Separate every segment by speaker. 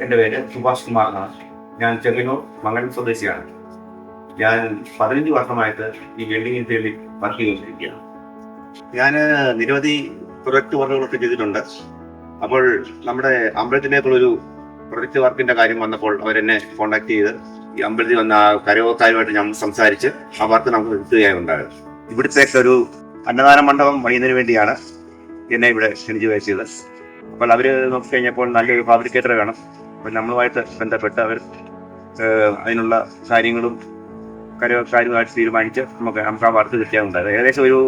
Speaker 1: എൻ്റെ പേര് സുഭാഷ് കുമാർ എന്നാണ്. ഞാൻ ചെങ്ങന്നൂർ മംഗലം സ്വദേശിയാണ്. ഞാൻ 15 വർഷമായിട്ട് ഈ വെൽഡിംഗ് ഫീൽഡിൽ വർക്ക് ചെയ്തുകൊണ്ടിരിക്കുകയാണ്. ഞാൻ നിരവധി പ്രൊജക്ട് വർക്കുകളൊക്കെ ചെയ്തിട്ടുണ്ട്. അപ്പോൾ നമ്മുടെ അമ്പലത്തിലേക്കുള്ളൊരു പ്രൊജക്ട് വർക്കിന്റെ കാര്യം വന്നപ്പോൾ അവരെന്നെ കോൺടാക്ട് ചെയ്ത് ഈ അമ്പലത്തിൽ വന്ന കരയോക്കാരുമായിട്ട് ഞങ്ങൾ സംസാരിച്ച് ആ വർക്ക് നമുക്ക് എത്തുകയുണ്ടായത്. ഇവിടുത്തേക്ക് ഒരു അന്നദാന മണ്ഡപം പണിയുന്നതിന് വേണ്ടിയാണ് എന്നെ ഇവിടെ ക്ഷണിച്ചു വെച്ചത്. അപ്പോൾ അവർ നോക്കിക്കഴിഞ്ഞപ്പോൾ നല്ലൊരു ഫാബ്രിക്കേറ്റർ വേണം. അപ്പോൾ നമ്മളുമായിട്ട് ബന്ധപ്പെട്ട് അവർ അതിനുള്ള കാര്യങ്ങളും കരയോക്കാരുമായിട്ട് തീരുമാനിച്ച് നമുക്ക് ആ വർക്ക് കിട്ടിയാലുണ്ടായത്. ഏകദേശം ഒരു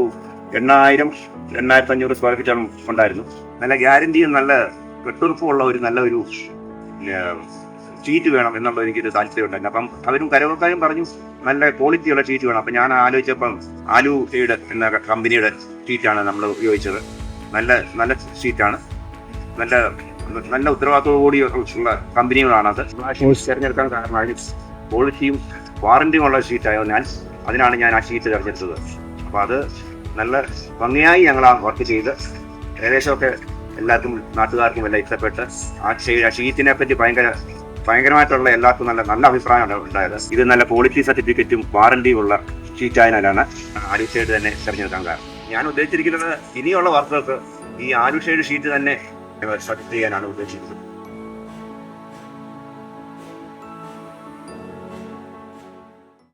Speaker 1: 8,500 സ്ക്വയർ ഫീറ്റ് ഉണ്ടായിരുന്നു. നല്ല ഗ്യാരണ്ടിയും നല്ല കെട്ടുറപ്പുള്ള നല്ലൊരു ഷീറ്റ് വേണം എന്നുള്ള എനിക്കൊരു താല്പര്യം ഉണ്ടായിരുന്നു. അപ്പം അവരും കരയോക്കാരും പറഞ്ഞു നല്ല ക്വാളിറ്റിയുള്ള ഷീറ്റ് വേണം. അപ്പം ഞാൻ ആലോചിച്ചപ്പം ആലു ഷെയ്ഡ് എന്ന കമ്പനിയുടെ ഷീറ്റാണ് നമ്മൾ ഉപയോഗിച്ചത്. നല്ല ഷീറ്റാണ്. നല്ല ഉത്തരവാദിത്തോടുകൂടി ഉള്ള കമ്പനികളാണത്. തിരഞ്ഞെടുക്കാൻ കാരണം അതിന് ക്വാളിറ്റിയും വാറന്റിയും ഉള്ള ഷീറ്റായതിനാൽ അതിനാണ് ഞാൻ ആ ഷീറ്റ് തിരഞ്ഞെടുത്തത്. അപ്പോൾ അത് നല്ല ഭംഗിയായി ഞങ്ങൾ ആ വർക്ക് ചെയ്ത് ഏകദേശമൊക്കെ എല്ലാവർക്കും നാട്ടുകാർക്കും എല്ലാം ഇഷ്ടപ്പെട്ട് ആ ഷീറ്റിനെ പറ്റി ഭയങ്കരമായിട്ടുള്ള എല്ലാവർക്കും നല്ല അഭിപ്രായമാണ് ഉണ്ടായത്. ഇത് നല്ല ക്വാളിറ്റി സർട്ടിഫിക്കറ്റും വാറന്റിയും ഉള്ള ഷീറ്റായതിനാലാണ് ആലു ഷെയ്ഡ് തന്നെ തിരഞ്ഞെടുക്കാൻ കാരണം. ഞാൻ ഉദ്ദേശിച്ചിരിക്കുന്നത് ഇനിയുള്ള വർക്കുകൾക്ക് ഈ ആലു ഷെയ്ഡ് ഷീറ്റ് തന്നെ സജസ്റ്റ് ചെയ്യാനാണ് ഉദ്ദേശിക്കുന്നത്.